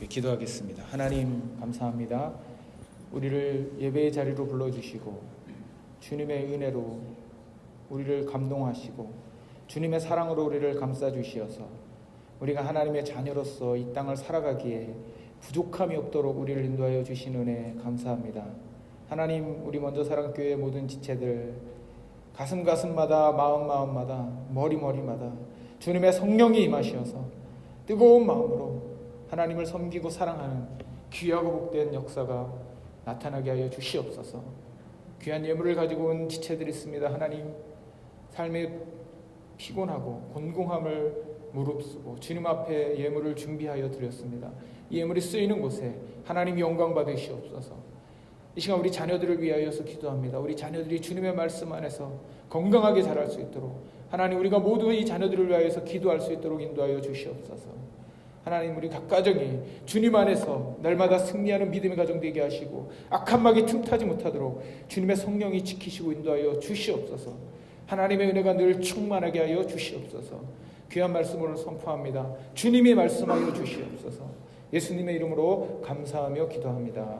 기도하겠습니다. 하나님 감사합니다. 우리를 예배의 자리로 불러주시고 주님의 은혜로 우리를 감동하시고 주님의 사랑으로 우리를 감싸주시어서 우리가 하나님의 자녀로서 이 땅을 살아가기에 부족함이 없도록 우리를 인도하여 주신 은혜 감사합니다. 하나님, 우리 먼저 사랑교회 모든 지체들 가슴마다 마음마다 머리마다 주님의 성령이 임하시어서 뜨거운 마음으로 하나님을 섬기고 사랑하는 귀하고 복된 역사가 나타나게 하여 주시옵소서. 귀한 예물을 가지고 온 지체들이 있습니다. 하나님, 삶에 피곤하고 곤궁함을 무릅쓰고 주님 앞에 예물을 준비하여 드렸습니다. 이 예물이 쓰이는 곳에 하나님 영광 받으시옵소서. 이 시간 우리 자녀들을 위하여서 기도합니다. 우리 자녀들이 주님의 말씀 안에서 건강하게 자랄 수 있도록 하나님, 우리가 모두 이 자녀들을 위하여서 기도할 수 있도록 인도하여 주시옵소서. 하나님, 우리 각 가정이 주님 안에서 날마다 승리하는 믿음의 가정 되게 하시고 악한 마귀 틈타지 못하도록 주님의 성령이 지키시고 인도하여 주시옵소서. 하나님의 은혜가 늘 충만하게 하여 주시옵소서. 귀한 말씀을 선포합니다. 주님이 말씀하여 주시옵소서. 예수님의 이름으로 감사하며 기도합니다.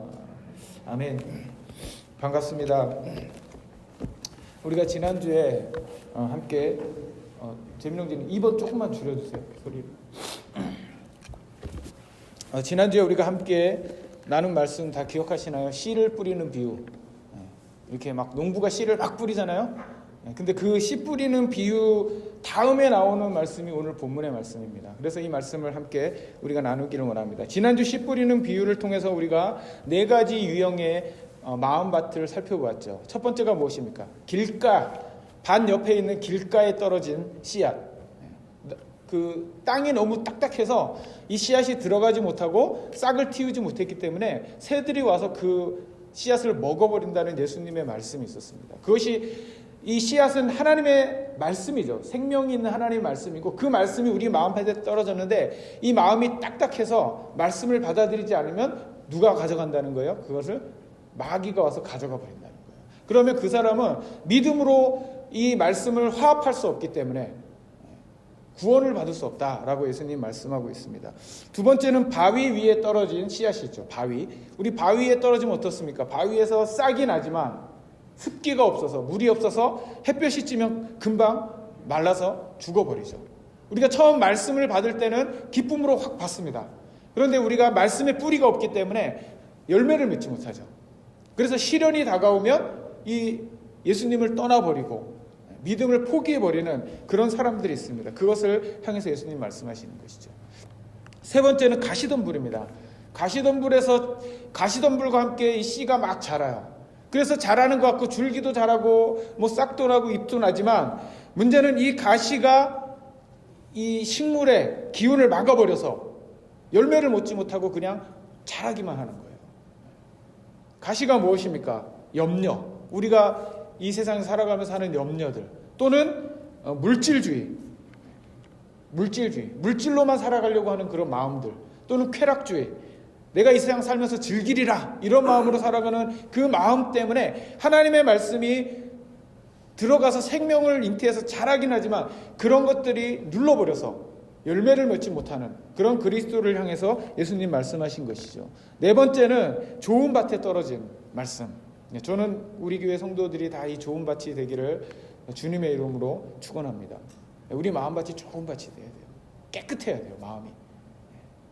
아멘. 반갑습니다. 우리가 지난주에 함께 재민영님 2번 조금만 줄여주세요. 소리를. 지난주에 우리가 함께 나눈 말씀 다 기억하시나요? 씨를 뿌리는 비유. 이렇게 막 농부가 씨를 막 뿌리잖아요. 근데 그 씨 뿌리는 비유 다음에 나오는 말씀이 오늘 본문의 말씀입니다. 그래서 이 말씀을 함께 우리가 나누기를 원합니다. 지난주 씨 뿌리는 비유를 통해서 우리가 4가지 유형의 마음밭을 살펴보았죠. 첫 번째가 무엇입니까? 길가, 밭 옆에 있는 길가에 떨어진 씨앗. 그 땅이 너무 딱딱해서 이 씨앗이 들어가지 못하고 싹을 틔우지 못했기 때문에 새들이 와서 그 씨앗을 먹어버린다는 예수님의 말씀이 있었습니다. 그것이, 이 씨앗은 하나님의 말씀이죠. 생명이 있는 하나님의 말씀이고 그 말씀이 우리 마음밭에 떨어졌는데 이 마음이 딱딱해서 말씀을 받아들이지 않으면 누가 가져간다는 거예요? 그것을 마귀가 와서 가져가 버린다는 거예요. 그러면 그 사람은 믿음으로 이 말씀을 화합할 수 없기 때문에 구원을 받을 수 없다라고 예수님 말씀하고 있습니다. 두 번째는 바위 위에 떨어진 씨앗이죠. 바위. 우리 바위에 떨어지면 어떻습니까? 바위에서 싹이 나지만 습기가 없어서, 물이 없어서 햇볕이 찌면 금방 말라서 죽어버리죠. 우리가 처음 말씀을 받을 때는 기쁨으로 확 받습니다. 그런데 우리가 말씀의 뿌리가 없기 때문에 열매를 맺지 못하죠. 그래서 시련이 다가오면 이 예수님을 떠나버리고 믿음을 포기해버리는 그런 사람들이 있습니다. 그것을 향해서 예수님 말씀하시는 것이죠. 세 번째는 가시덤불입니다. 가시덤불과 함께 이 씨가 막 자라요. 그래서 자라는 것 같고 줄기도 자라고 뭐 싹도 나고 잎도 나지만 문제는 이 가시가 이 식물의 기운을 막아버려서 열매를 맺지 못하고 그냥 자라기만 하는 거예요. 가시가 무엇입니까? 염려. 우리가 이 세상에 살아가면서 하는 염려들, 또는 물질주의, 물질로만 살아가려고 하는 그런 마음들, 또는 쾌락주의, 내가 이 세상 살면서 즐기리라 이런 마음으로 살아가는 그 마음 때문에 하나님의 말씀이 들어가서 생명을 잉태해서 자라긴 하지만 그런 것들이 눌러버려서 열매를 맺지 못하는 그런 그리스도를 향해서 예수님 말씀하신 것이죠. 네 번째는 좋은 밭에 떨어진 말씀. 저는 우리 교회 성도들이 다 이 좋은 밭이 되기를 주님의 이름으로 축원합니다. 우리 마음밭이 좋은 밭이 돼야 돼요. 깨끗해야 돼요. 마음이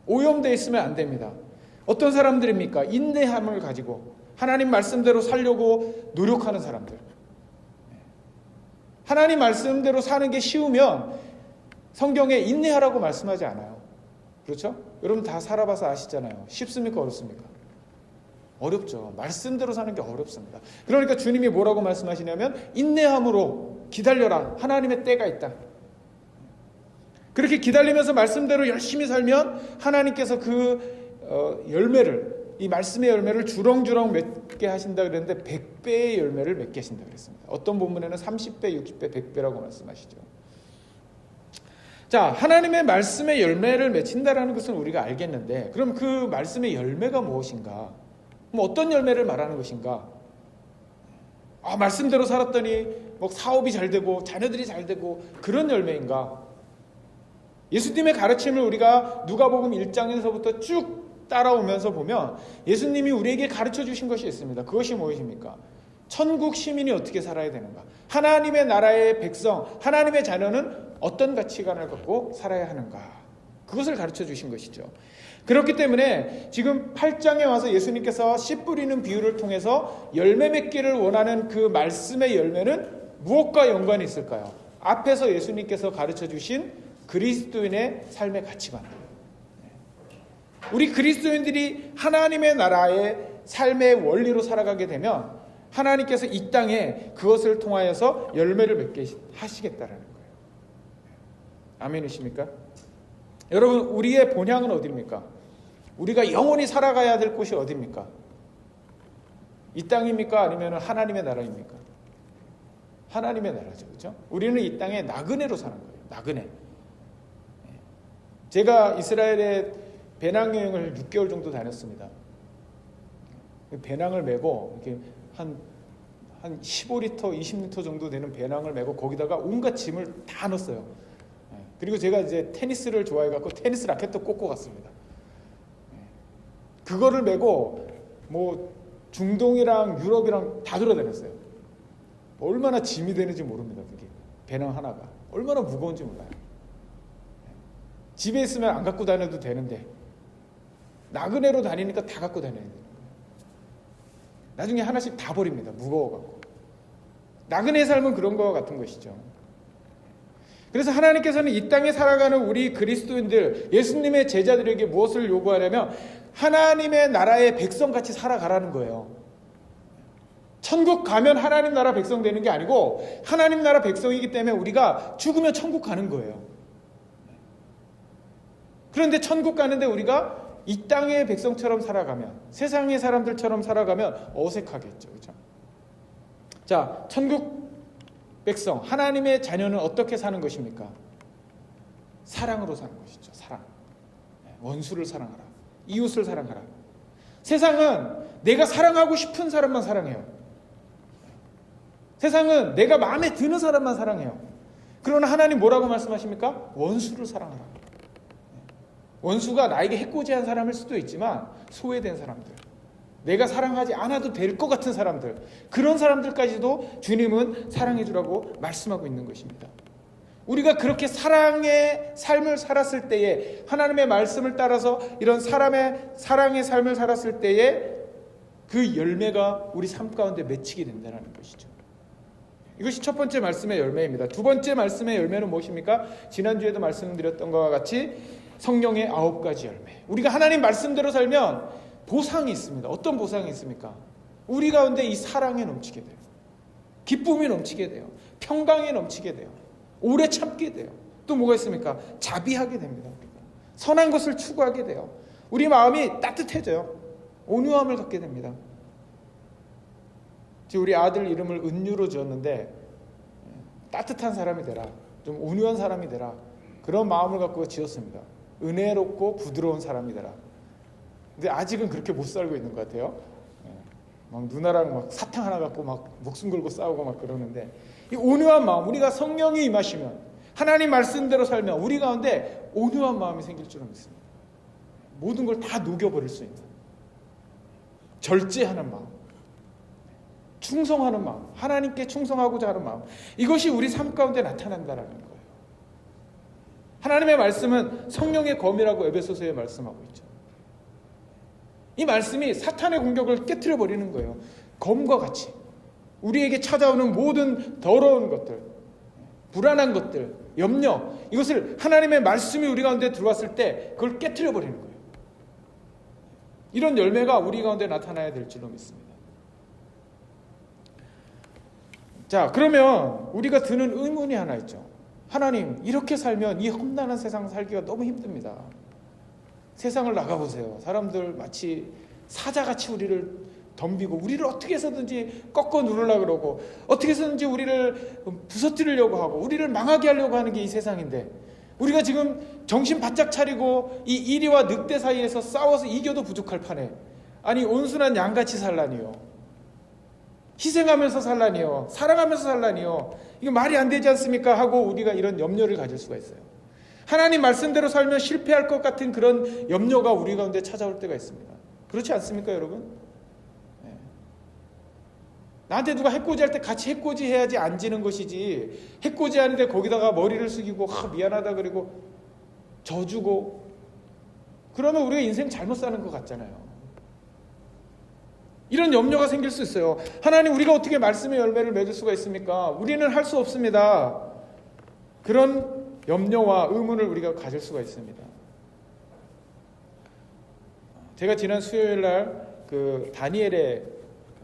오염되어 있으면 안 됩니다. 어떤 사람들입니까? 인내함을 가지고 하나님 말씀대로 살려고 노력하는 사람들. 하나님 말씀대로 사는 게 쉬우면 성경에 인내하라고 말씀하지 않아요. 그렇죠? 여러분 다 살아봐서 아시잖아요. 쉽습니까? 어렵습니까? 어렵죠. 말씀대로 사는 게 어렵습니다. 그러니까 주님이 뭐라고 말씀하시냐면 인내함으로 기다려라. 하나님의 때가 있다. 그렇게 기다리면서 말씀대로 열심히 살면 하나님께서 그 열매를, 이 말씀의 열매를 주렁주렁 맺게 하신다 그랬는데 100배의 열매를 맺게 하신다 그랬습니다. 어떤 본문에는 30배, 60배, 100배라고 말씀하시죠. 자, 하나님의 말씀의 열매를 맺힌다라는 것은 우리가 알겠는데 그럼 그 말씀의 열매가 무엇인가? 뭐 어떤 열매를 말하는 것인가? 말씀대로 살았더니 뭐 사업이 잘 되고 자녀들이 잘 되고 그런 열매인가? 예수님의 가르침을 우리가 누가복음 1장에서부터 쭉 따라오면서 보면 예수님이 우리에게 가르쳐 주신 것이 있습니다. 그것이 무엇입니까? 천국 시민이 어떻게 살아야 되는가? 하나님의 나라의 백성, 하나님의 자녀는 어떤 가치관을 갖고 살아야 하는가? 그것을 가르쳐 주신 것이죠. 그렇기 때문에 지금 8장에 와서 예수님께서 씨 뿌리는 비유를 통해서 열매 맺기를 원하는 그 말씀의 열매는 무엇과 연관이 있을까요? 앞에서 예수님께서 가르쳐 주신 그리스도인의 삶의 가치관. 우리 그리스도인들이 하나님의 나라의 삶의 원리로 살아가게 되면 하나님께서 이 땅에 그것을 통하여서 열매를 맺게 하시겠다라는 거예요. 아멘이십니까? 여러분, 우리의 본향은 어디입니까? 우리가 영원히 살아가야 될 곳이 어디입니까? 이 땅입니까? 아니면 하나님의 나라입니까? 하나님의 나라죠. 그렇죠? 우리는 이 땅에 나그네로 사는 거예요. 나그네. 제가 이스라엘에 배낭여행을 6개월 정도 다녔습니다. 배낭을 메고 이렇게 한 15리터, 20리터 정도 되는 배낭을 메고 거기다가 온갖 짐을 다 넣었어요. 그리고 제가 이제 테니스를 좋아해갖고 테니스 라켓도 꽂고 갔습니다. 그거를 메고 뭐 중동이랑 유럽이랑 다 돌아다녔어요. 얼마나 짐이 되는지 모릅니다. 그게 배낭 하나가 얼마나 무거운지 몰라요. 집에 있으면 안 갖고 다녀도 되는데 나그네로 다니니까 다 갖고 다녀야 돼요. 나중에 하나씩 다 버립니다. 무거워갖고. 나그네의 삶은 그런 거와 같은 것이죠. 그래서 하나님께서는 이 땅에 살아가는 우리 그리스도인들, 예수님의 제자들에게 무엇을 요구하냐면 하나님의 나라의 백성같이 살아가라는 거예요. 천국 가면 하나님 나라 백성 되는 게 아니고 하나님 나라 백성이기 때문에 우리가 죽으면 천국 가는 거예요. 그런데 천국 가는데 우리가 이 땅의 백성처럼 살아가면, 세상의 사람들처럼 살아가면 어색하겠죠. 그렇죠? 자, 천국 백성, 하나님의 자녀는 어떻게 사는 것입니까? 사랑으로 사는 것이죠. 사랑. 원수를 사랑하라. 이웃을 사랑하라. 세상은 내가 사랑하고 싶은 사람만 사랑해요. 세상은 내가 마음에 드는 사람만 사랑해요. 그러나 하나님 뭐라고 말씀하십니까? 원수를 사랑하라. 원수가 나에게 해코지한 사람일 수도 있지만 소외된 사람들, 내가 사랑하지 않아도 될 것 같은 사람들, 그런 사람들까지도 주님은 사랑해 주라고 말씀하고 있는 것입니다. 우리가 그렇게 사랑의 삶을 살았을 때에, 하나님의 말씀을 따라서 이런 사랑의 삶을 살았을 때에 그 열매가 우리 삶 가운데 맺히게 된다는 것이죠. 이것이 첫 번째 말씀의 열매입니다. 두 번째 말씀의 열매는 무엇입니까? 지난주에도 말씀드렸던 것과 같이 성령의 9가지 열매. 우리가 하나님 말씀대로 살면 보상이 있습니다. 어떤 보상이 있습니까? 우리 가운데 이 사랑이 넘치게 돼요. 기쁨이 넘치게 돼요. 평강이 넘치게 돼요. 오래 참게 돼요. 또 뭐가 있습니까? 자비하게 됩니다. 선한 것을 추구하게 돼요. 우리 마음이 따뜻해져요. 온유함을 갖게 됩니다. 우리 아들 이름을 은유로 지었는데 따뜻한 사람이 되라, 좀 온유한 사람이 되라, 그런 마음을 갖고 지었습니다. 은혜롭고 부드러운 사람이 되라. 근데 아직은 그렇게 못 살고 있는 것 같아요. 막 누나랑 막 사탕 하나 갖고 막 목숨 걸고 싸우고 막 그러는데, 이 온유한 마음, 우리가 성령이 임하시면, 하나님 말씀대로 살면 우리 가운데 온유한 마음이 생길 줄은 믿습니다. 모든 걸 다 녹여버릴 수 있는, 절제하는 마음, 충성하는 마음, 하나님께 충성하고자 하는 마음, 이것이 우리 삶 가운데 나타난다라는 거예요. 하나님의 말씀은 성령의 검이라고 에베소서에 말씀하고 있죠. 이 말씀이 사탄의 공격을 깨트려 버리는 거예요. 검과 같이 우리에게 찾아오는 모든 더러운 것들, 불안한 것들, 염려, 이것을 하나님의 말씀이 우리 가운데 들어왔을 때 그걸 깨트려 버리는 거예요. 이런 열매가 우리 가운데 나타나야 될 줄로 믿습니다. 자, 그러면 우리가 드는 의문이 하나 있죠. 하나님, 이렇게 살면 이 험난한 세상 살기가 너무 힘듭니다. 세상을 나가보세요. 사람들 마치 사자같이 우리를 덤비고 우리를 어떻게 해서든지 꺾어 누르려고 그러고 어떻게 해서든지 우리를 부서뜨리려고 하고 우리를 망하게 하려고 하는 게 이 세상인데, 우리가 지금 정신 바짝 차리고 이 이리와 늑대 사이에서 싸워서 이겨도 부족할 판에, 아니 온순한 양같이 살라니요, 희생하면서 살라니요, 사랑하면서 살라니요, 이게 말이 안 되지 않습니까? 하고 우리가 이런 염려를 가질 수가 있어요. 하나님 말씀대로 살면 실패할 것 같은 그런 염려가 우리 가운데 찾아올 때가 있습니다. 그렇지 않습니까, 여러분? 네. 나한테 누가 해코지할 때 같이 해코지 해야지 안 지는 것이지, 해코지 하는데 거기다가 머리를 숙이고 미안하다 그리고 져주고 그러면 우리가 인생 잘못 사는 것 같잖아요. 이런 염려가 생길 수 있어요. 하나님, 우리가 어떻게 말씀의 열매를 맺을 수가 있습니까? 우리는 할 수 없습니다. 그런 염려와 의문을 우리가 가질 수가 있습니다. 제가 지난 수요일 날 그 다니엘의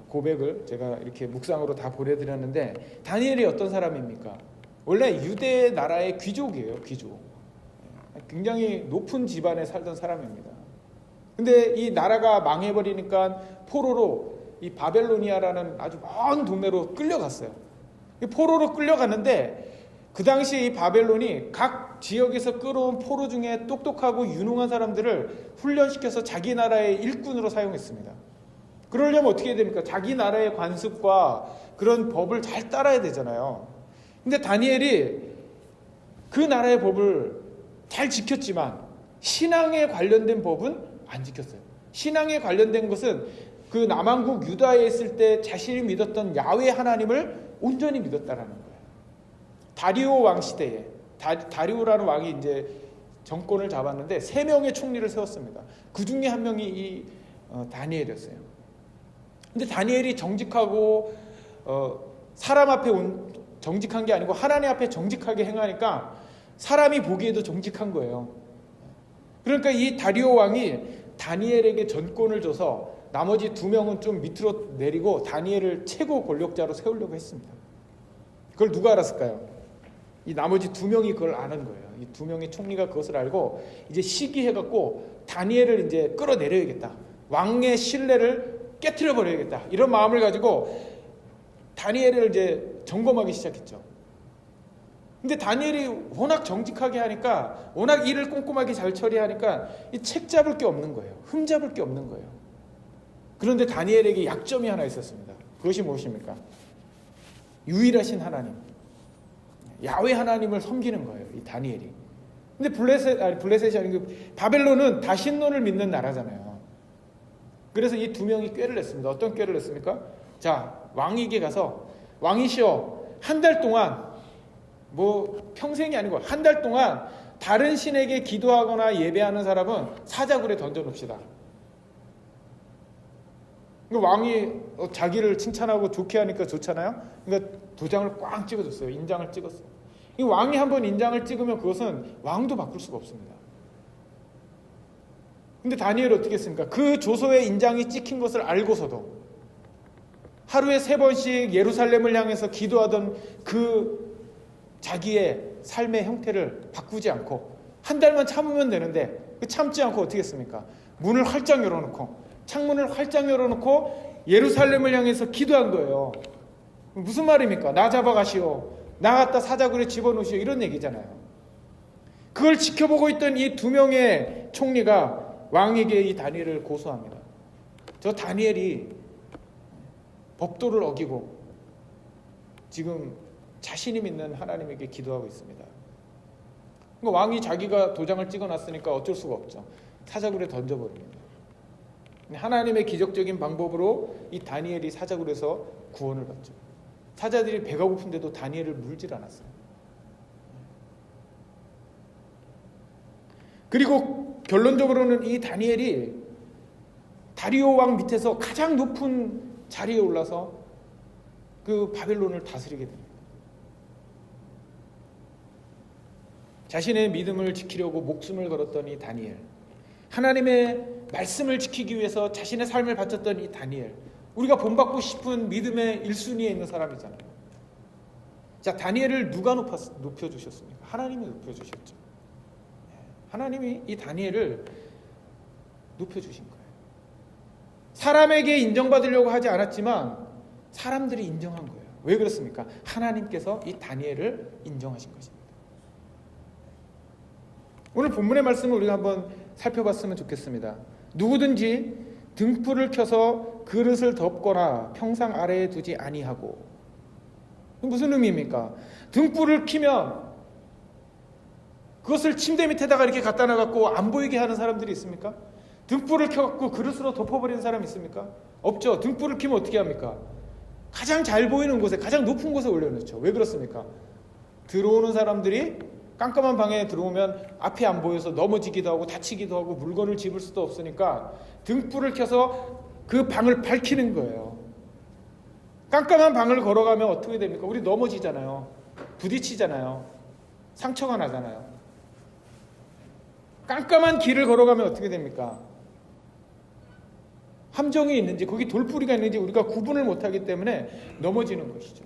고백을 제가 이렇게 묵상으로 다 보내드렸는데, 다니엘이 어떤 사람입니까? 원래 유대 나라의 귀족이에요. 귀족. 굉장히 높은 집안에 살던 사람입니다. 근데 이 나라가 망해버리니까 포로로 이 바벨로니아라는 아주 먼 동네로 끌려갔어요. 이 포로로 끌려갔는데 그 당시 이 바벨론이 각 지역에서 끌어온 포로 중에 똑똑하고 유능한 사람들을 훈련시켜서 자기 나라의 일꾼으로 사용했습니다. 그러려면 어떻게 해야 됩니까? 자기 나라의 관습과 그런 법을 잘 따라야 되잖아요. 근데 다니엘이 그 나라의 법을 잘 지켰지만 신앙에 관련된 법은 안 지켰어요. 신앙에 관련된 것은 그 남왕국 유다에 있을 때 자신이 믿었던 야훼 하나님을 온전히 믿었다라는 거예요. 다리오 왕 시대에 다리오라는 왕이 이제 정권을 잡았는데 3명의 총리를 세웠습니다. 그 중에 한 명이 이 다니엘이었어요. 근데 다니엘이 정직하고 사람 앞에 정직한 게 아니고 하나님 앞에 정직하게 행하니까 사람이 보기에도 정직한 거예요. 그러니까 이 다리오 왕이 다니엘에게 전권을 줘서 나머지 2명은 좀 밑으로 내리고 다니엘을 최고 권력자로 세우려고 했습니다. 그걸 누가 알았을까요? 이 나머지 2명이 그걸 아는 거예요. 이 2명의 총리가 그것을 알고 이제 시기해갖고 다니엘을 이제 끌어내려야겠다. 왕의 신뢰를 깨트려 버려야겠다. 이런 마음을 가지고 다니엘을 이제 점검하기 시작했죠. 근데 다니엘이 워낙 정직하게 하니까, 워낙 일을 꼼꼼하게 잘 처리하니까 이 책 잡을 게 없는 거예요. 흠 잡을 게 없는 거예요. 그런데 다니엘에게 약점이 하나 있었습니다. 그것이 무엇입니까? 유일하신 하나님, 야훼 하나님을 섬기는 거예요, 이 다니엘이. 근데 블레셋이 아니고 바벨론은 다신론을 믿는 나라잖아요. 그래서 이 2명이 꾀를 냈습니다. 어떤 꾀를 냈습니까? 자, 왕에게 가서, 왕이시여, 한 달 동안, 뭐 평생이 아니고 한 달 동안 다른 신에게 기도하거나 예배하는 사람은 사자굴에 던져놓읍시다. 왕이 자기를 칭찬하고 좋게 하니까 좋잖아요. 그러니까 도장을 꽝 찍어줬어요. 인장을 찍었어요. 이 왕이 한번 인장을 찍으면 그것은 왕도 바꿀 수가 없습니다. 근데 다니엘이 어떻게 했습니까? 그 조서에 인장이 찍힌 것을 알고서도 하루에 3번씩 예루살렘을 향해서 기도하던 그 자기의 삶의 형태를 바꾸지 않고 한 달만 참으면 되는데 참지 않고 어떻게 했습니까? 문을 활짝 열어놓고 창문을 활짝 열어놓고 예루살렘을 향해서 기도한 거예요. 무슨 말입니까? 나 잡아가시오, 나 갖다 사자굴에 집어넣으시오, 이런 얘기잖아요. 그걸 지켜보고 있던 이 2명의 총리가 왕에게 이 다니엘을 고소합니다. 저 다니엘이 법도를 어기고 지금 자신이 믿는 하나님에게 기도하고 있습니다. 그러니까 왕이 자기가 도장을 찍어놨으니까 어쩔 수가 없죠. 사자굴에 던져버립니다. 하나님의 기적적인 방법으로 이 다니엘이 사자굴에서 구원을 받죠. 사자들이 배가 고픈데도 다니엘을 물질 않았어요. 그리고 결론적으로는 이 다니엘이 다리오 왕 밑에서 가장 높은 자리에 올라서 그 바벨론을 다스리게 됩니다. 자신의 믿음을 지키려고 목숨을 걸었던 이 다니엘, 하나님의 말씀을 지키기 위해서 자신의 삶을 바쳤던 이 다니엘, 우리가 본받고 싶은 믿음의 1순위에 있는 사람이잖아요. 자, 다니엘을 누가 높여주셨습니까? 하나님이 높여주셨죠. 하나님이 이 다니엘을 높여주신 거예요. 사람에게 인정받으려고 하지 않았지만 사람들이 인정한 거예요. 왜 그렇습니까? 하나님께서 이 다니엘을 인정하신 것입니다. 오늘 본문의 말씀을 우리가 한번 살펴봤으면 좋겠습니다. 누구든지 등불을 켜서 그릇을 덮거나 평상 아래에 두지 아니하고, 무슨 의미입니까? 등불을 켜면 그것을 침대 밑에다가 이렇게 갖다 놔갖고 안 보이게 하는 사람들이 있습니까? 등불을 켜갖고 그릇으로 덮어버리는 사람 있습니까? 없죠. 등불을 켜면 어떻게 합니까? 가장 잘 보이는 곳에, 가장 높은 곳에 올려놓죠. 왜 그렇습니까? 들어오는 사람들이 깜깜한 방에 들어오면 앞이 안 보여서 넘어지기도 하고 다치기도 하고 물건을 집을 수도 없으니까 등불을 켜서 그 방을 밝히는 거예요. 깜깜한 방을 걸어가면 어떻게 됩니까? 우리 넘어지잖아요. 부딪히잖아요. 상처가 나잖아요. 깜깜한 길을 걸어가면 어떻게 됩니까? 함정이 있는지 거기 돌뿌리가 있는지 우리가 구분을 못하기 때문에 넘어지는 것이죠.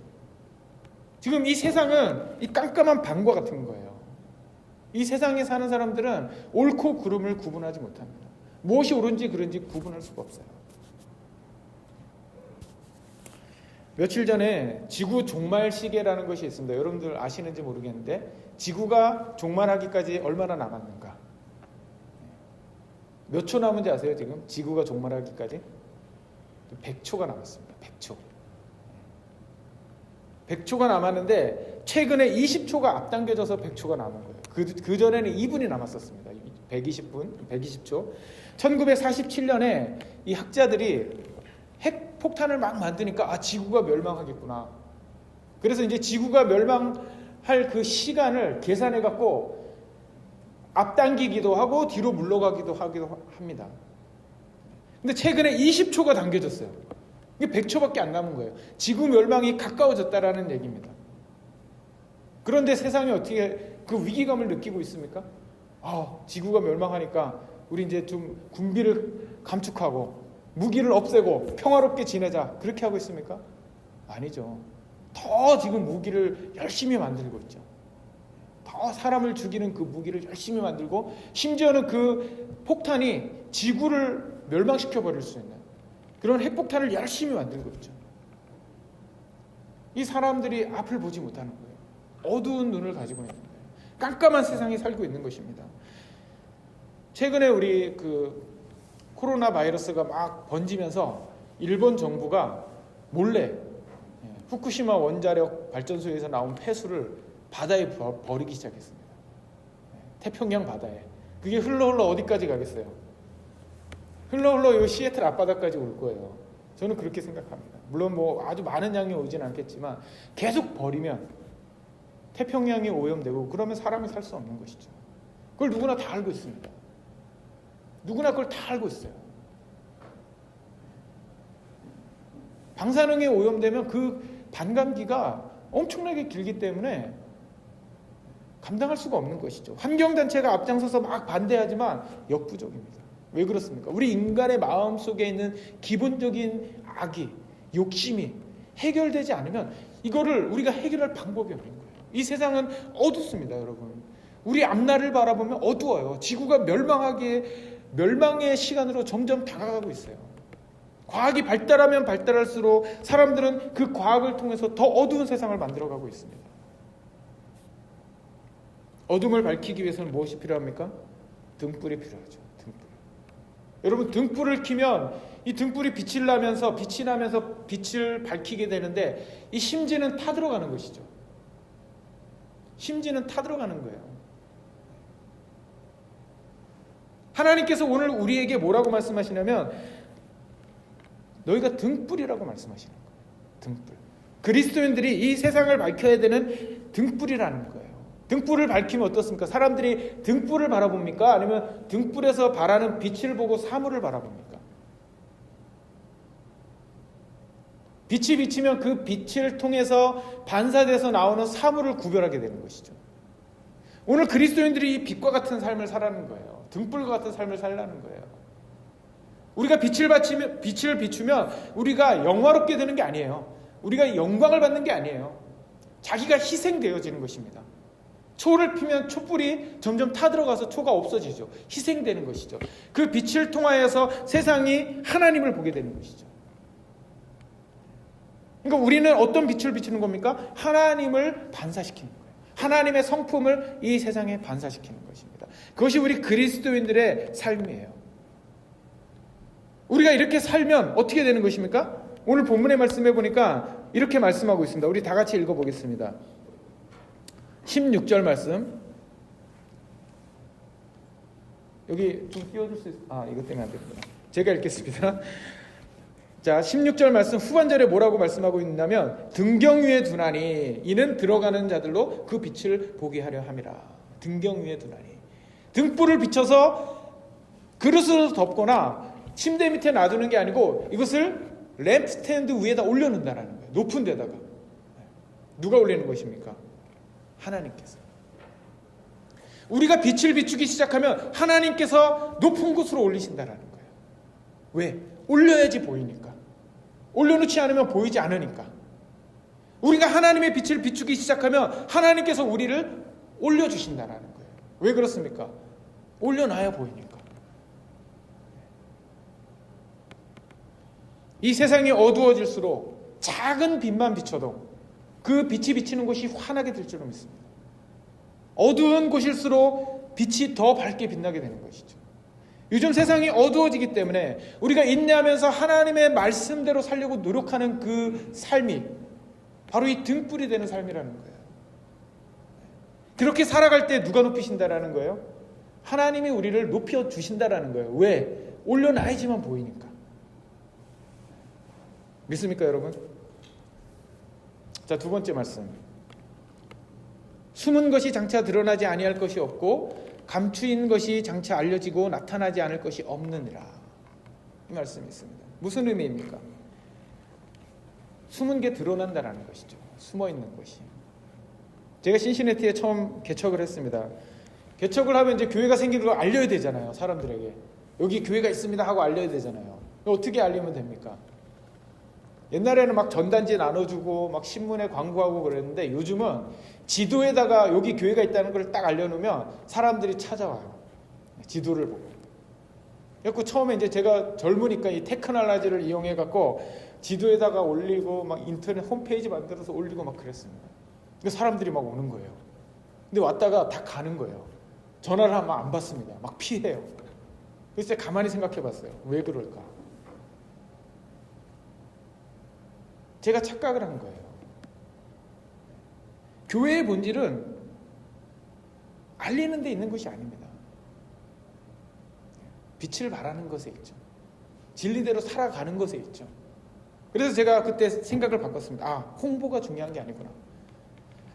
지금 이 세상은 이 깜깜한 방과 같은 거예요. 이 세상에 사는 사람들은 옳고 그름을 구분하지 못합니다. 무엇이 옳은지 그른지 구분할 수가 없어요. 며칠 전에 지구 종말 시계라는 것이 있습니다. 여러분들 아시는지 모르겠는데 지구가 종말하기까지 얼마나 남았는가? 몇 초 남은지 아세요? 지금 지구가 종말하기까지 100초가 남았습니다. 100초. 100초가 남았는데 최근에 20초가 앞당겨져서 100초가 남은 거예요. 그 전에는 2분이 남았었습니다. 120초. 1947년에 이 학자들이 핵 폭탄을 막 만드니까 지구가 멸망하겠구나. 그래서 이제 지구가 멸망할 그 시간을 계산해 갖고 앞당기기도 하고 뒤로 물러가기도 합니다. 근데 최근에 20초가 당겨졌어요. 이게 100초밖에 안 남은 거예요. 지구 멸망이 가까워졌다라는 얘기입니다. 그런데 세상이 어떻게 그 위기감을 느끼고 있습니까? 지구가 멸망하니까 우리 이제 좀 군비를 감축하고 무기를 없애고 평화롭게 지내자, 그렇게 하고 있습니까? 아니죠. 더 지금 무기를 열심히 만들고 있죠. 더 사람을 죽이는 그 무기를 열심히 만들고 심지어는 그 폭탄이 지구를 멸망시켜 버릴 수 있는 그런 핵폭탄을 열심히 만들고 있죠. 이 사람들이 앞을 보지 못하는 거예요. 어두운 눈을 가지고 있는 거예요. 깜깜한 세상에 살고 있는 것입니다. 최근에 우리 그 코로나 바이러스가 막 번지면서 일본 정부가 몰래 후쿠시마 원자력 발전소에서 나온 폐수를 바다에 버리기 시작했습니다. 태평양 바다에. 그게 흘러 어디까지 가겠어요? 흘러 이 시애틀 앞바다까지 올 거예요. 저는 그렇게 생각합니다. 물론 뭐 아주 많은 양이 오진 않겠지만 계속 버리면 태평양이 오염되고 그러면 사람이 살 수 없는 것이죠. 그걸 누구나 다 알고 있습니다. 누구나 그걸 다 알고 있어요. 방사능에 오염되면 그 반감기가 엄청나게 길기 때문에 감당할 수가 없는 것이죠. 환경단체가 앞장서서 막 반대하지만 역부족입니다. 왜 그렇습니까? 우리 인간의 마음속에 있는 기본적인 악이, 욕심이 해결되지 않으면 이거를 우리가 해결할 방법이 없는 거예요. 이 세상은 어둡습니다, 여러분. 우리 앞날을 바라보면 어두워요. 지구가 멸망의 시간으로 점점 다가가고 있어요. 과학이 발달하면 발달할수록 사람들은 그 과학을 통해서 더 어두운 세상을 만들어가고 있습니다. 어둠을 밝히기 위해서는 무엇이 필요합니까? 등불이 필요하죠. 등불. 여러분, 등불을 켜면 이 등불이 빛이 나면서 빛을 밝히게 되는데 이 심지는 타들어가는 것이죠. 심지는 타들어가는 거예요. 하나님께서 오늘 우리에게 뭐라고 말씀하시냐면 너희가 등불이라고 말씀하시는 거예요. 등불. 그리스도인들이 이 세상을 밝혀야 되는 등불이라는 거예요. 등불을 밝히면 어떻습니까? 사람들이 등불을 바라봅니까? 아니면 등불에서 발하는 빛을 보고 사물을 바라봅니까? 빛이 비치면 그 빛을 통해서 반사돼서 나오는 사물을 구별하게 되는 것이죠. 오늘 그리스도인들이 이 빛과 같은 삶을 살라는 거예요. 등불과 같은 삶을 살라는 거예요. 우리가 빛을 비추면 우리가 영화롭게 되는 게 아니에요. 우리가 영광을 받는 게 아니에요. 자기가 희생되어지는 것입니다. 초를 피면 촛불이 점점 타들어가서 초가 없어지죠. 희생되는 것이죠. 그 빛을 통하여서 세상이 하나님을 보게 되는 것이죠. 그러니까 우리는 어떤 빛을 비추는 겁니까? 하나님을 반사시키는 거예요. 하나님의 성품을 이 세상에 반사시키는 것입니다. 그것이 우리 그리스도인들의 삶이에요. 우리가 이렇게 살면 어떻게 되는 것입니까? 오늘 본문의 말씀해 보니까 이렇게 말씀하고 있습니다. 우리 다 같이 읽어보겠습니다. 16절 말씀. 여기 좀 띄워줄 수 있어요? 이것 때문에 안 되구나. 제가 읽겠습니다. 자, 16절 말씀 후반절에 뭐라고 말씀하고 있냐면 등경 위에 두나니 이는 들어가는 자들로 그 빛을 보게 하려 함이라. 등경 위에 두나니 등불을 비춰서 그릇으로 덮거나 침대 밑에 놔두는 게 아니고 이것을 램프스탠드 위에다 올려놓는다는 거예요. 높은 데다가. 누가 올리는 것입니까? 하나님께서. 우리가 빛을 비추기 시작하면 하나님께서 높은 곳으로 올리신다는 거예요. 왜? 올려야지 보이니까. 올려놓지 않으면 보이지 않으니까. 우리가 하나님의 빛을 비추기 시작하면 하나님께서 우리를 올려주신다는 거예요. 왜 그렇습니까? 올려놔야 보이니까. 이 세상이 어두워질수록 작은 빛만 비춰도 그 빛이 비치는 곳이 환하게 될 줄로 믿습니다. 어두운 곳일수록 빛이 더 밝게 빛나게 되는 것이죠. 요즘 세상이 어두워지기 때문에 우리가 인내하면서 하나님의 말씀대로 살려고 노력하는 그 삶이 바로 이 등불이 되는 삶이라는 거예요. 그렇게 살아갈 때 누가 높이신다라는 거예요? 하나님이 우리를 높여주신다라는 거예요. 왜? 올려놔야지만 보이니까. 믿습니까, 여러분? 자, 두 번째 말씀. 숨은 것이 장차 드러나지 아니할 것이 없고 감추인 것이 장차 알려지고 나타나지 않을 것이 없느니라. 이 말씀이 있습니다. 무슨 의미입니까? 숨은 게 드러난다는 것이죠. 숨어 있는 것이. 제가 신시내티에 처음 개척을 했습니다. 개척을 하면 이제 교회가 생기는 걸 알려야 되잖아요. 사람들에게. 여기 교회가 있습니다 하고 알려야 되잖아요. 어떻게 알리면 됩니까? 옛날에는 막 전단지 나눠주고 막 신문에 광고하고 그랬는데 요즘은 지도에다가 여기 교회가 있다는 걸 딱 알려놓으면 사람들이 찾아와요. 지도를 보고. 그래서 처음에 이제 제가 젊으니까 이 테크놀로지를 이용해갖고 지도에다가 올리고 막 인터넷 홈페이지 만들어서 올리고 막 그랬습니다. 그래서 사람들이 막 오는 거예요. 근데 왔다가 다 가는 거예요. 전화를 하면 안 받습니다. 막 피해요. 그래서 제가 가만히 생각해 봤어요. 왜 그럴까? 제가 착각을 한 거예요. 교회의 본질은 알리는 데 있는 것이 아닙니다. 빛을 발하는 것에 있죠. 진리대로 살아가는 것에 있죠. 그래서 제가 그때 생각을 바꿨습니다. 홍보가 중요한 게 아니구나.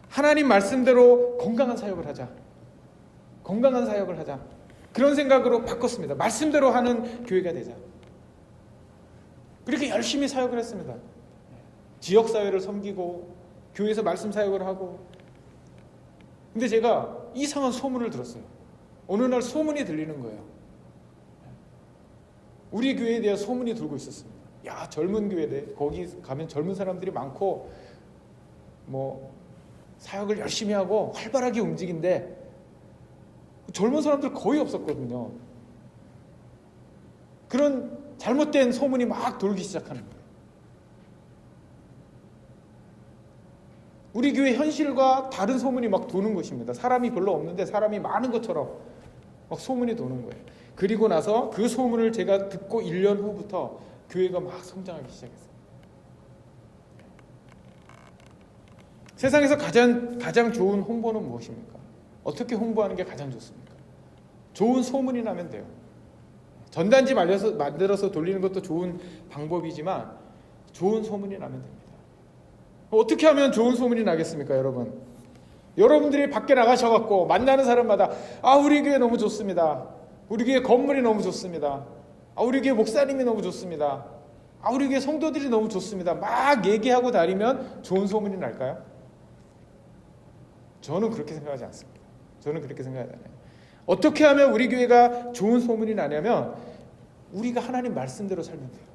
하나님 말씀대로 건강한 사역을 하자. 건강한 사역을 하자. 그런 생각으로 바꿨습니다. 말씀대로 하는 교회가 되자. 그렇게 열심히 사역을 했습니다. 지역사회를 섬기고 교회에서 말씀 사역을 하고. 근데 제가 이상한 소문을 들었어요. 어느 날 소문이 들리는 거예요. 우리 교회에 대한 소문이 돌고 있었습니다. 야, 젊은 교회대. 거기 가면 젊은 사람들이 많고 뭐 사역을 열심히 하고 활발하게 움직인데 젊은 사람들 거의 없었거든요. 그런 잘못된 소문이 막 돌기 시작하는 거예요. 우리 교회 현실과 다른 소문이 막 도는 것입니다. 사람이 별로 없는데 사람이 많은 것처럼 막 소문이 도는 거예요. 그리고 나서 그 소문을 제가 듣고 1년 후부터 교회가 막 성장하기 시작했어요. 세상에서 가장 좋은 홍보는 무엇입니까? 어떻게 홍보하는 게 가장 좋습니까? 좋은 소문이 나면 돼요. 전단지 만들어서 돌리는 것도 좋은 방법이지만 좋은 소문이 나면 됩니다. 어떻게 하면 좋은 소문이 나겠습니까, 여러분? 여러분들이 밖에 나가셔갖고 만나는 사람마다 우리 교회 너무 좋습니다. 우리 교회 건물이 너무 좋습니다. 우리 교회 목사님이 너무 좋습니다. 우리 교회 성도들이 너무 좋습니다. 막 얘기하고 다니면 좋은 소문이 날까요? 저는 그렇게 생각하지 않습니다. 저는 그렇게 생각하지 않아요. 어떻게 하면 우리 교회가 좋은 소문이 나냐면 우리가 하나님 말씀대로 살면 돼요.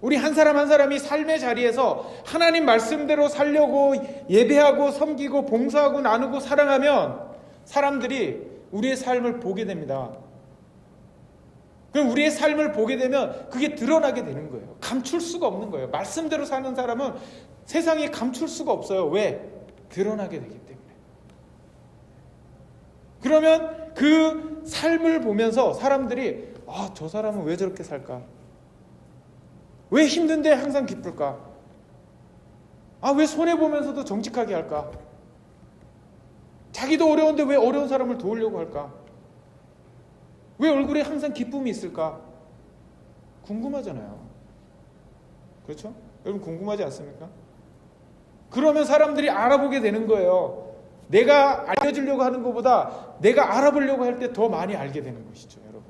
우리 한 사람 한 사람이 삶의 자리에서 하나님 말씀대로 살려고 예배하고 섬기고 봉사하고 나누고 사랑하면 사람들이 우리의 삶을 보게 됩니다. 그럼 우리의 삶을 보게 되면 그게 드러나게 되는 거예요. 감출 수가 없는 거예요. 말씀대로 사는 사람은 세상에 감출 수가 없어요. 왜? 드러나게 되기 때문에. 그러면 그 삶을 보면서 사람들이 저 사람은 왜 저렇게 살까? 왜 힘든데 항상 기쁠까? 왜 손해보면서도 정직하게 할까? 자기도 어려운데 왜 어려운 사람을 도우려고 할까? 왜 얼굴에 항상 기쁨이 있을까? 궁금하잖아요. 그렇죠? 여러분 궁금하지 않습니까? 그러면 사람들이 알아보게 되는 거예요. 내가 알려주려고 하는 것보다 내가 알아보려고 할 때 더 많이 알게 되는 것이죠, 여러분.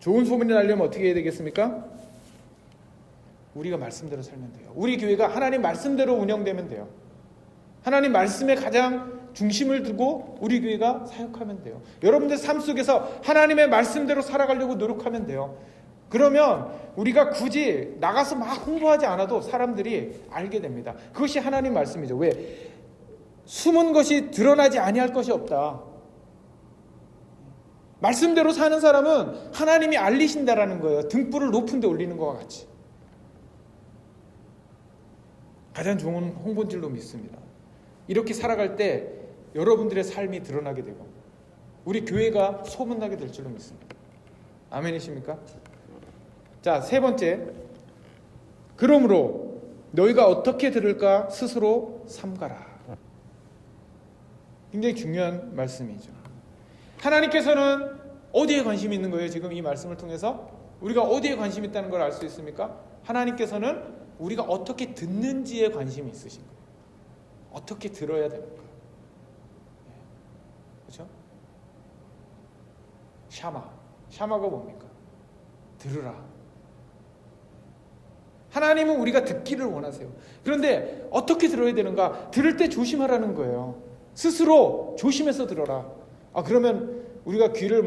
좋은 소문이 나려면 어떻게 해야 되겠습니까? 우리가 말씀대로 살면 돼요. 우리 교회가 하나님 말씀대로 운영되면 돼요. 하나님 말씀에 가장 중심을 두고 우리 교회가 사역하면 돼요. 여러분들 삶 속에서 하나님의 말씀대로 살아가려고 노력하면 돼요. 그러면 우리가 굳이 나가서 막 홍보하지 않아도 사람들이 알게 됩니다. 그것이 하나님 말씀이죠. 왜? 숨은 것이 드러나지 아니할 것이 없다. 말씀대로 사는 사람은 하나님이 알리신다라는 거예요. 등불을 높은 데 올리는 것과 같이. 가장 좋은 홍보인줄로 믿습니다. 이렇게 살아갈 때 여러분들의 삶이 드러나게 되고 우리 교회가 소문나게 될 줄로 믿습니다. 아멘이십니까? 자, 세 번째. 그러므로 너희가 어떻게 들을까 스스로 삼가라. 굉장히 중요한 말씀이죠. 하나님께서는 어디에 관심이 있는 거예요? 지금 이 말씀을 통해서 우리가 어디에 관심이 있다는 걸 알 수 있습니까? 하나님께서는 우리가 어떻게 듣는지에 관심이 있으신 거예요. 어떻게 들어야 되는가. 그렇죠? 샤마가 뭡니까? 들으라. 하나님은 우리가 듣기를 원하세요. 그런데 어떻게 들어야 되는가? 들을 때 조심하라는 거예요. 스스로 조심해서 들어라. 그러면 우리가 귀를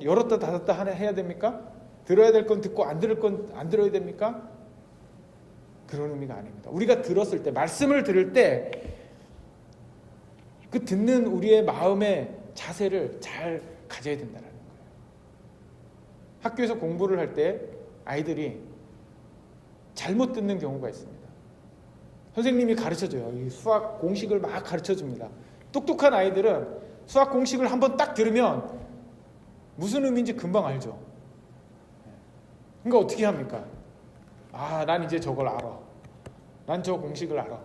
열었다 닫았다 해야 됩니까? 들어야 될 건 듣고 안 들을 건 안 들어야 됩니까? 그런 의미가 아닙니다. 우리가 들었을 때, 말씀을 들을 때 그 듣는 우리의 마음의 자세를 잘 가져야 된다는 거예요. 학교에서 공부를 할 때 아이들이 잘못 듣는 경우가 있습니다. 선생님이 가르쳐줘요. 이 수학 공식을 막 가르쳐줍니다. 똑똑한 아이들은 수학 공식을 한번 딱 들으면 무슨 의미인지 금방 알죠. 그러니까 어떻게 합니까? 난 이제 저걸 알아. 난 저 공식을 알아.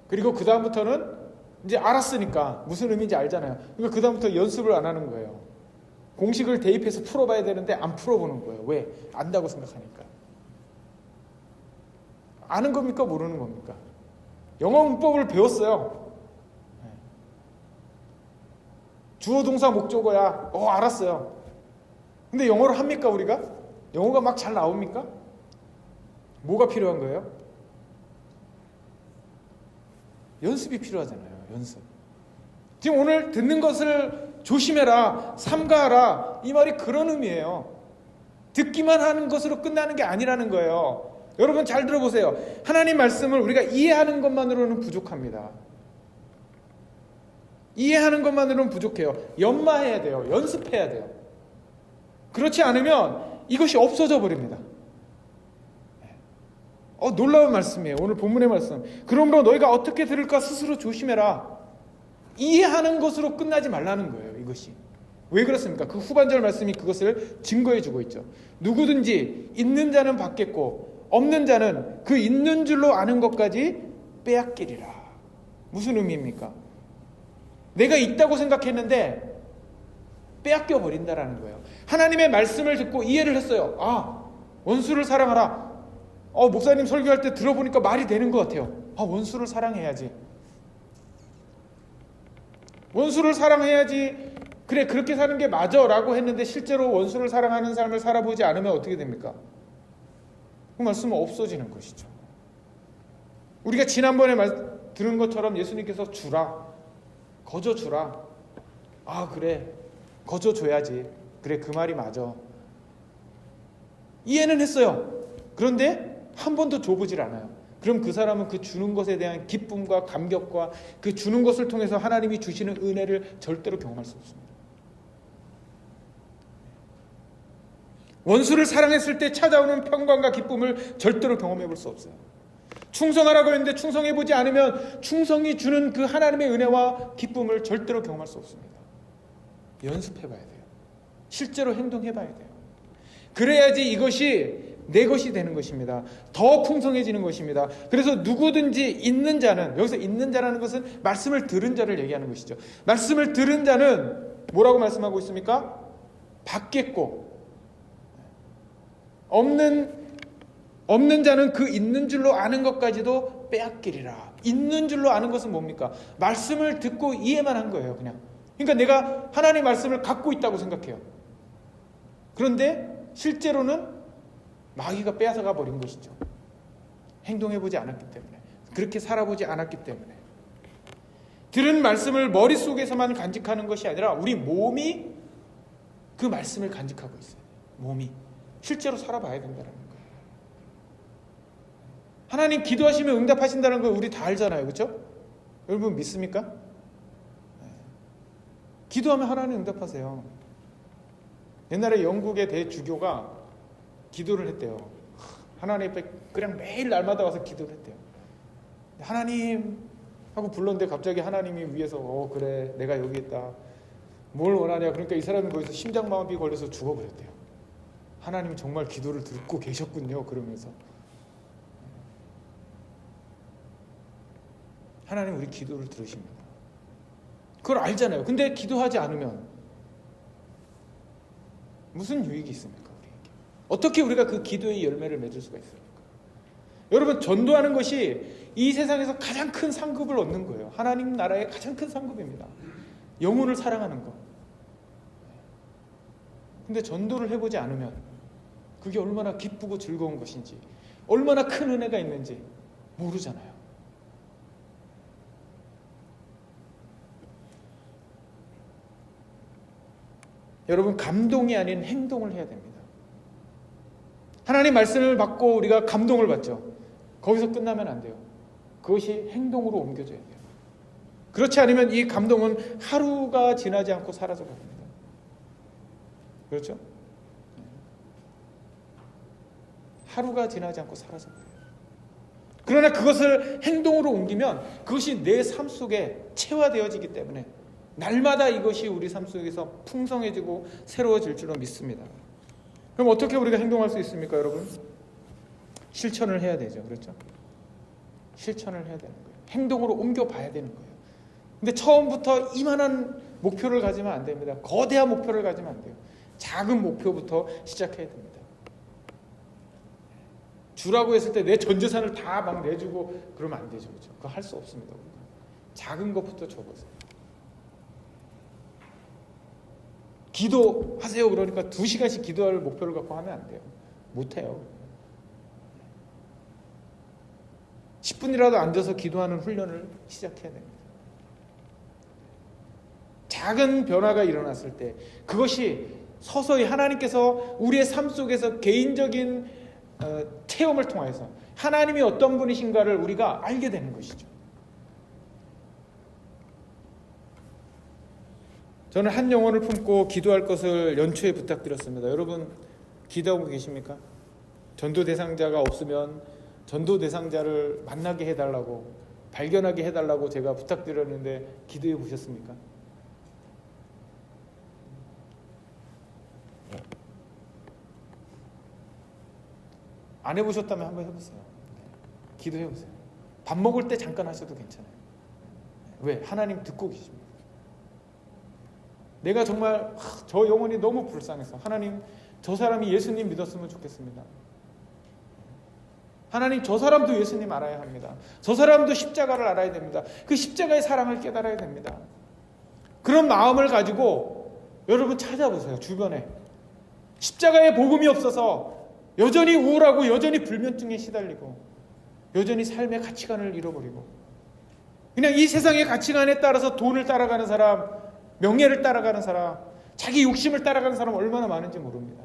그리고 그 다음부터는 이제 알았으니까 무슨 의미인지 알잖아요. 그러니까 그 다음부터 연습을 안 하는 거예요. 공식을 대입해서 풀어봐야 되는데 안 풀어보는 거예요. 왜? 안다고 생각하니까. 아는 겁니까? 모르는 겁니까? 영어 문법을 배웠어요. 주어 동사 목적어야. 알았어요. 근데 영어를 합니까 우리가? 영어가 막 잘 나옵니까? 뭐가 필요한 거예요? 연습이 필요하잖아요. 연습. 지금 오늘 듣는 것을 조심해라, 삼가하라, 이 말이 그런 의미예요. 듣기만 하는 것으로 끝나는 게 아니라는 거예요. 여러분 잘 들어보세요. 하나님 말씀을 우리가 이해하는 것만으로는 부족합니다. 이해하는 것만으로는 부족해요. 연마해야 돼요. 연습해야 돼요. 그렇지 않으면 이것이 없어져 버립니다. 놀라운 말씀이에요. 오늘 본문의 말씀. 그러므로 너희가 어떻게 들을까 스스로 조심해라. 이해하는 것으로 끝나지 말라는 거예요. 이것이. 왜 그렇습니까? 그 후반절 말씀이 그것을 증거해 주고 있죠. 누구든지 있는 자는 받겠고 없는 자는 그 있는 줄로 아는 것까지 빼앗기리라. 무슨 의미입니까? 내가 있다고 생각했는데 빼앗겨 버린다라는 거예요. 하나님의 말씀을 듣고 이해를 했어요. 원수를 사랑하라. 목사님 설교할 때 들어보니까 말이 되는 것 같아요. 원수를 사랑해야지. 원수를 사랑해야지. 그래, 그렇게 사는 게 맞아 라고 했는데 실제로 원수를 사랑하는 삶을 살아보지 않으면 어떻게 됩니까? 그 말씀은 없어지는 것이죠. 우리가 지난번에 들은 것처럼 예수님께서 주라, 거저 주라. 그래, 거저 줘야지. 그래, 그 말이 맞아. 이해는 했어요. 그런데 한 번도 줘보질 않아요. 그럼 그 사람은 그 주는 것에 대한 기쁨과 감격과 그 주는 것을 통해서 하나님이 주시는 은혜를 절대로 경험할 수 없습니다. 원수를 사랑했을 때 찾아오는 평강과 기쁨을 절대로 경험해 볼 수 없어요. 충성하라고 했는데 충성해보지 않으면 충성이 주는 그 하나님의 은혜와 기쁨을 절대로 경험할 수 없습니다. 연습해봐야 돼요. 실제로 행동해봐야 돼요. 그래야지 이것이 내 것이 되는 것입니다. 더 풍성해지는 것입니다. 그래서 누구든지 있는 자는, 여기서 있는 자라는 것은 말씀을 들은 자를 얘기하는 것이죠. 말씀을 들은 자는 뭐라고 말씀하고 있습니까? 받겠고, 없는 자는 그 있는 줄로 아는 것까지도 빼앗기리라. 있는 줄로 아는 것은 뭡니까? 말씀을 듣고 이해만 한 거예요, 그냥. 그러니까 내가 하나님의 말씀을 갖고 있다고 생각해요. 그런데 실제로는 마귀가 빼앗아가 버린 것이죠. 행동해보지 않았기 때문에, 그렇게 살아보지 않았기 때문에. 들은 말씀을 머릿속에서만 간직하는 것이 아니라 우리 몸이 그 말씀을 간직하고 있어요. 몸이 실제로 살아봐야 된다는 거예요. 하나님 기도하시면 응답하신다는 걸 우리 다 알잖아요, 그렇죠? 여러분 믿습니까? 기도하면 하나님 응답하세요. 옛날에 영국의 대주교가 기도를 했대요. 하나님 앞에 그냥 매일 날마다 와서 기도를 했대요. 하나님 하고 불렀는데 갑자기 하나님이 위에서 그래 내가 여기 있다. 뭘 원하냐. 그러니까 이 사람은 거기서 심장마비 걸려서 죽어버렸대요. 하나님이 정말 기도를 듣고 계셨군요. 그러면서 하나님 우리 기도를 들으십니다. 그걸 알잖아요. 근데 기도하지 않으면 무슨 유익이 있습니까? 우리에게? 어떻게 우리가 그 기도의 열매를 맺을 수가 있습니까? 여러분 전도하는 것이 이 세상에서 가장 큰 상급을 얻는 거예요. 하나님 나라의 가장 큰 상급입니다. 영혼을 사랑하는 것. 근데 전도를 해보지 않으면 그게 얼마나 기쁘고 즐거운 것인지, 얼마나 큰 은혜가 있는지 모르잖아요. 여러분 감동이 아닌 행동을 해야 됩니다. 하나님 말씀을 받고 우리가 감동을 받죠. 거기서 끝나면 안 돼요. 그것이 행동으로 옮겨져야 돼요. 그렇지 않으면 이 감동은 하루가 지나지 않고 사라져 버립니다. 그렇죠? 하루가 지나지 않고 사라져 버려요. 그러나 그것을 행동으로 옮기면 그것이 내 삶 속에 체화되어지기 때문에 날마다 이것이 우리 삶 속에서 풍성해지고 새로워질 줄로 믿습니다. 그럼 어떻게 우리가 행동할 수 있습니까, 여러분? 실천을 해야 되죠. 그렇죠? 실천을 해야 되는 거예요. 행동으로 옮겨봐야 되는 거예요. 근데 처음부터 이만한 목표를 가지면 안 됩니다. 거대한 목표를 가지면 안 돼요. 작은 목표부터 시작해야 됩니다. 주라고 했을 때 내 전 재산을 다 막 내주고 그러면 안 되죠. 그렇죠? 그거 할 수 없습니다. 우리가. 작은 것부터 줘보세요. 기도하세요. 그러니까 2시간씩 기도할 목표를 갖고 하면 안 돼요. 못해요. 10분이라도 앉아서 기도하는 훈련을 시작해야 됩니다. 작은 변화가 일어났을 때 그것이 서서히 하나님께서 우리의 삶 속에서 개인적인 체험을 통해서 하나님이 어떤 분이신가를 우리가 알게 되는 것이죠. 저는 한 영혼을 품고 기도할 것을 연초에 부탁드렸습니다. 여러분 기도하고 계십니까? 전도 대상자가 없으면 전도 대상자를 만나게 해달라고, 발견하게 해달라고 제가 부탁드렸는데 기도해 보셨습니까? 안 해보셨다면 한번 해보세요. 기도해보세요. 밥 먹을 때 잠깐 하셔도 괜찮아요. 왜? 하나님 듣고 계십니다. 내가 정말 저 영혼이 너무 불쌍해서 하나님 저 사람이 예수님 믿었으면 좋겠습니다. 하나님 저 사람도 예수님 알아야 합니다. 저 사람도 십자가를 알아야 됩니다. 그 십자가의 사랑을 깨달아야 됩니다. 그런 마음을 가지고 여러분 찾아보세요. 주변에 십자가의 복음이 없어서 여전히 우울하고 여전히 불면증에 시달리고 여전히 삶의 가치관을 잃어버리고 그냥 이 세상의 가치관에 따라서 돈을 따라가는 사람, 명예를 따라가는 사람, 자기 욕심을 따라가는 사람 얼마나 많은지 모릅니다.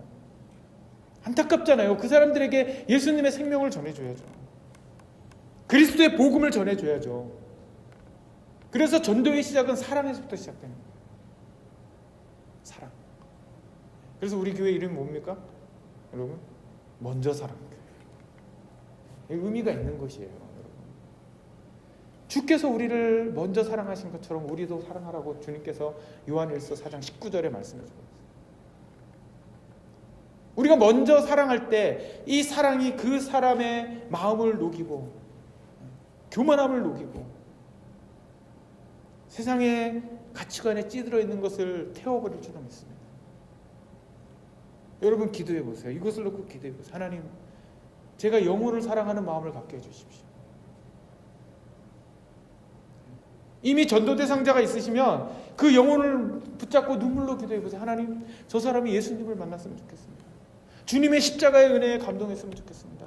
안타깝잖아요. 그 사람들에게 예수님의 생명을 전해줘야죠. 그리스도의 복음을 전해줘야죠. 그래서 전도의 시작은 사랑에서부터 시작되는 거예요. 사랑. 그래서 우리 교회 이름이 뭡니까? 여러분 먼저 사랑교회. 의미가 있는 것이에요. 여러분. 주께서 우리를 먼저 사랑하신 것처럼 우리도 사랑하라고 주님께서 요한일서 4장 19절에 말씀해 주셨어요. 우리가 먼저 사랑할 때 이 사랑이 그 사람의 마음을 녹이고 교만함을 녹이고 세상의 가치관에 찌들어 있는 것을 태워버릴 줄로 믿습니다. 여러분 기도해 보세요. 이것을 놓고 기도해 보세요. 하나님, 제가 영혼을 사랑하는 마음을 갖게 해주십시오. 이미 전도 대상자가 있으시면 그 영혼을 붙잡고 눈물로 기도해 보세요. 하나님, 저 사람이 예수님을 만났으면 좋겠습니다. 주님의 십자가의 은혜에 감동했으면 좋겠습니다.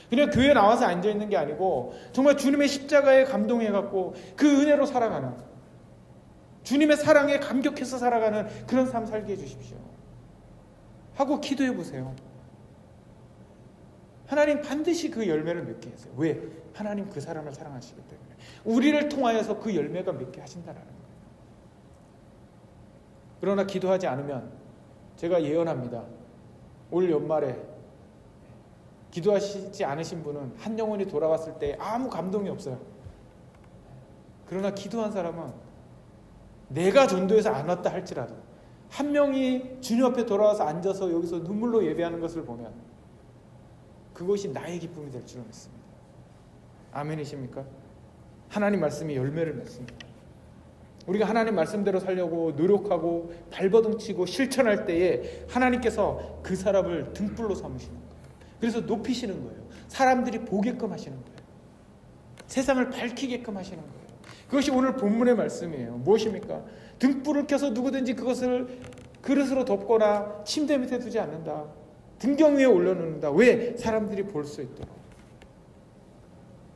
그냥 교회에 나와서 앉아있는 게 아니고 정말 주님의 십자가에 감동해갖고 그 은혜로 살아가는, 주님의 사랑에 감격해서 살아가는 그런 삶 살게 해주십시오 하고 기도해 보세요. 하나님 반드시 그 열매를 맺게 하세요. 왜? 하나님 그 사람을 사랑하시기 때문에. 우리를 통하여서 그 열매가 맺게 하신다라는 거예요. 그러나 기도하지 않으면 제가 예언합니다. 올 연말에 기도하시지 않으신 분은 한 영혼이 돌아왔을 때 아무 감동이 없어요. 그러나 기도한 사람은 내가 전도해서 안 왔다 할지라도 한 명이 주님 앞에 돌아와서 앉아서 여기서 눈물로 예배하는 것을 보면 그것이 나의 기쁨이 될 줄 믿습니다. 아멘이십니까? 하나님 말씀이 열매를 맺습니다. 우리가 하나님 말씀대로 살려고 노력하고 발버둥치고 실천할 때에 하나님께서 그 사람을 등불로 삼으시는 거예요. 그래서 높이시는 거예요. 사람들이 보게끔 하시는 거예요. 세상을 밝히게끔 하시는 거예요. 그것이 오늘 본문의 말씀이에요. 무엇입니까? 등불을 켜서 누구든지 그것을 그릇으로 덮거나 침대 밑에 두지 않는다. 등경 위에 올려놓는다. 왜? 사람들이 볼 수 있도록.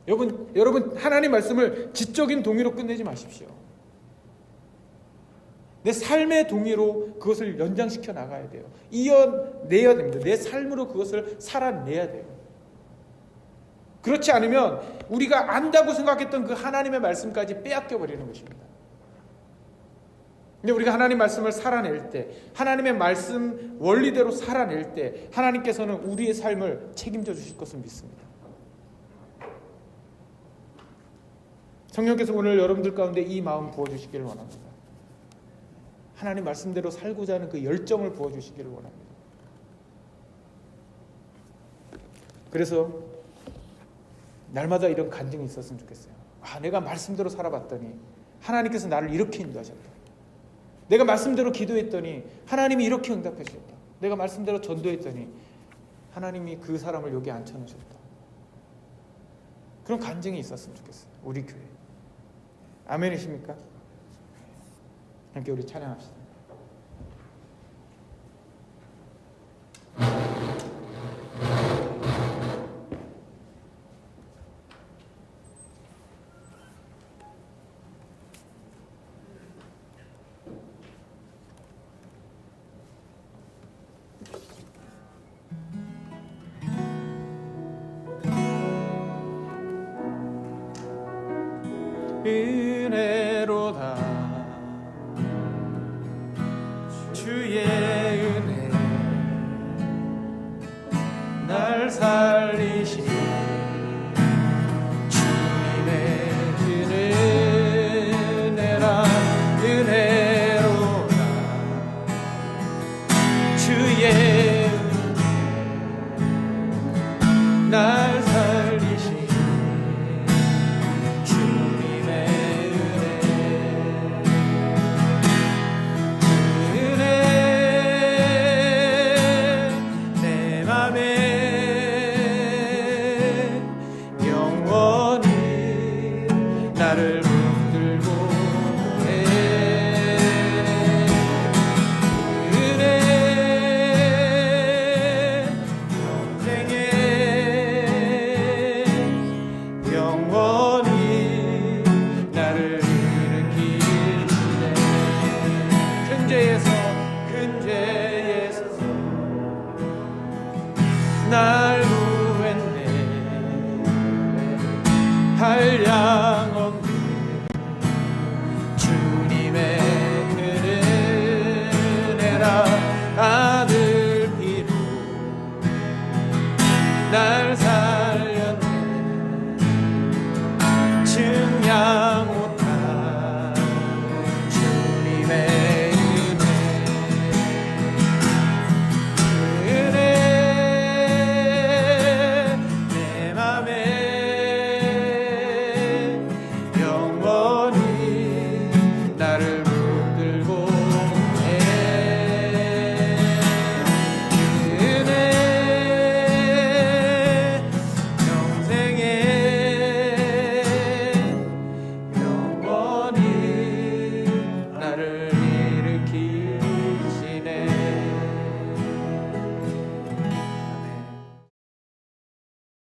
여러분 하나님 말씀을 지적인 동의로 끝내지 마십시오. 내 삶의 동의로 그것을 연장시켜 나가야 돼요. 이어내야 됩니다. 내 삶으로 그것을 살아내야 돼요. 그렇지 않으면 우리가 안다고 생각했던 그 하나님의 말씀까지 빼앗겨 버리는 것입니다. 근데 우리가 하나님 말씀을 살아낼 때, 하나님의 말씀 원리대로 살아낼 때 하나님께서는 우리의 삶을 책임져 주실 것을 믿습니다. 성령께서 오늘 여러분들 가운데 이 마음 부어주시기를 원합니다. 하나님 말씀대로 살고자 하는 그 열정을 부어주시기를 원합니다. 그래서 날마다 이런 간증이 있었으면 좋겠어요. 내가 말씀대로 살아봤더니 하나님께서 나를 이렇게 인도하셨다. 내가 말씀대로 기도했더니 하나님이 이렇게 응답해 주셨다. 내가 말씀대로 전도했더니 하나님이 그 사람을 여기 앉혀놓으셨다. 그런 간증이 있었으면 좋겠어요. 우리 교회. 아멘이십니까? 함께 우리 찬양합시다. 은혜로다 주의 은혜 날 살리신 주님의 은혜라 은혜로다 주의 은혜 날 살리신 나를 붙들고 해 은혜 평생에 영원히 나를 일으키시네 큰 죄에서 날